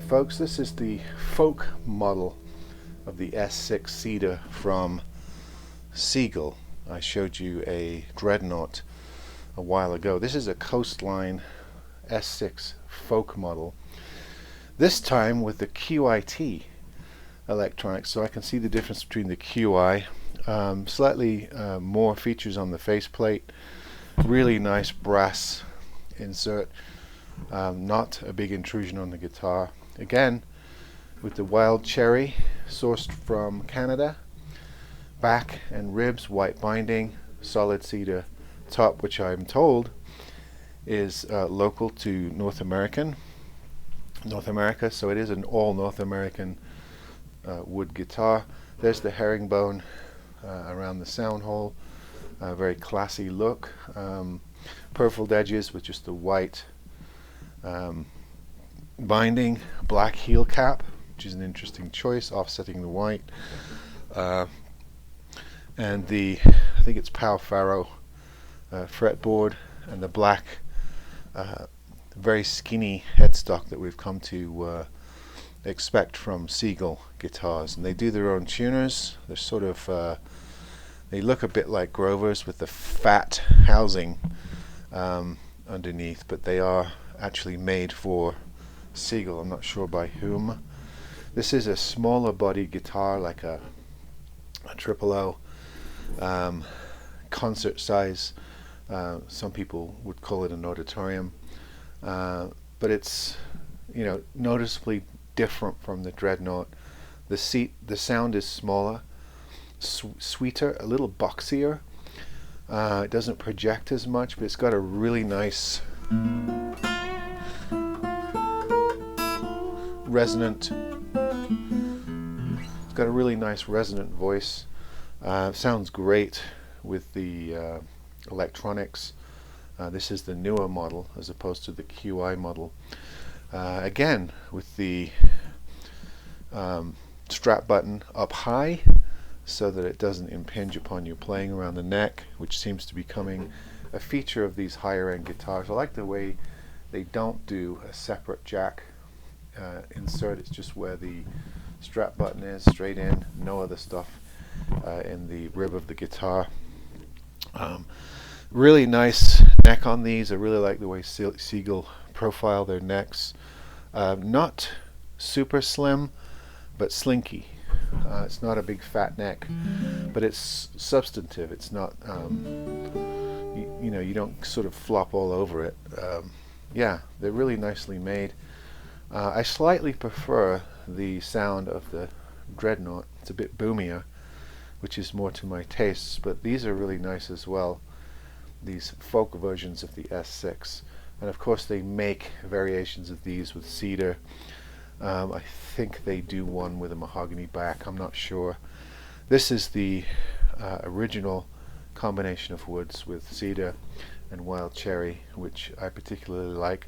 Alright folks, this is the folk model of the S6 Cedar from Seagull. I showed you a dreadnought a while ago. This is a Coastline S6 folk model. This time with the QIT electronics, so I can see the difference between the QI. Slightly more features on the faceplate. Really nice brass insert. Not a big intrusion on the guitar. Again, with the wild cherry, sourced from Canada. Back and ribs, white binding, solid cedar top, which I'm told is local to North America. So it is an all North American wood guitar. There's the herringbone around the sound hole. Very classy look. Purfled edges with just the white binding, black heel cap, which is an interesting choice, offsetting the white, and the, I think it's Pau Faro fretboard, and the black very skinny headstock that we've come to expect from Seagull guitars. And they do their own tuners. They're sort of they look a bit like Grovers with the fat housing underneath, but they are actually made for Seagull. I'm not sure by whom. This is a smaller body guitar, like a triple O, concert size. Some people would call it an auditorium, but it's, you know, noticeably different from the dreadnought. The sound is smaller, sweeter, a little boxier. It doesn't project as much, but it's got a really nice resonant. It's got a really nice resonant voice. Sounds great with the electronics. This is the newer model as opposed to the QI model. Again, with the strap button up high so that it doesn't impinge upon you playing around the neck, which seems to be becoming a feature of these higher end guitars. I like the way they don't do a separate jack insert. It's just where the strap button is, straight in, no other stuff in the rib of the guitar. Really nice neck on these. I really like the way Seagull profile their necks. Not super slim, but slinky. It's not a big fat neck, but it's substantive. It's not, you know, you don't sort of flop all over it. Yeah, they're really nicely made. I slightly prefer the sound of the dreadnought. It's a bit boomier, which is more to my tastes, but these are really nice as well, these folk versions of the S6. And of course they make variations of these with cedar. I think they do one with a mahogany back, I'm not sure. This is the original combination of woods with cedar and wild cherry, which I particularly like.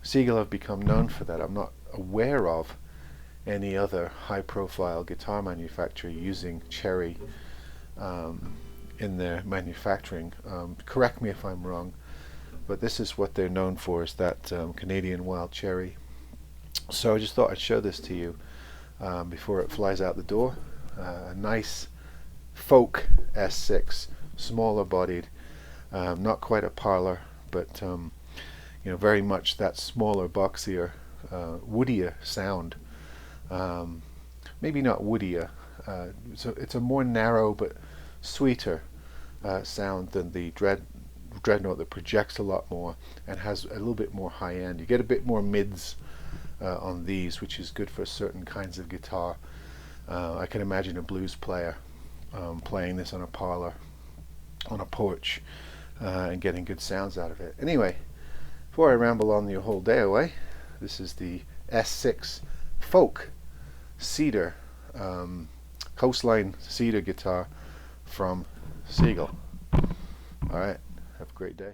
Seagull have become known for that. I'm not aware of any other high-profile guitar manufacturer using cherry in their manufacturing. Correct me if I'm wrong, but this is what they're known for, is that Canadian wild cherry. So I just thought I'd show this to you before it flies out the door. A nice folk S6, smaller bodied, not quite a parlor, but you know, very much that smaller, boxier, woodier sound. Maybe not woodier. So it's a more narrow but sweeter sound than the dreadnought that projects a lot more and has a little bit more high end. You get a bit more mids on these, which is good for certain kinds of guitar. I can imagine a blues player playing this on a parlor, on a porch, and getting good sounds out of it. Anyway, before I ramble on the whole day away, this is the S6 Folk Cedar, Coastline Cedar guitar from Seagull. Alright, have a great day.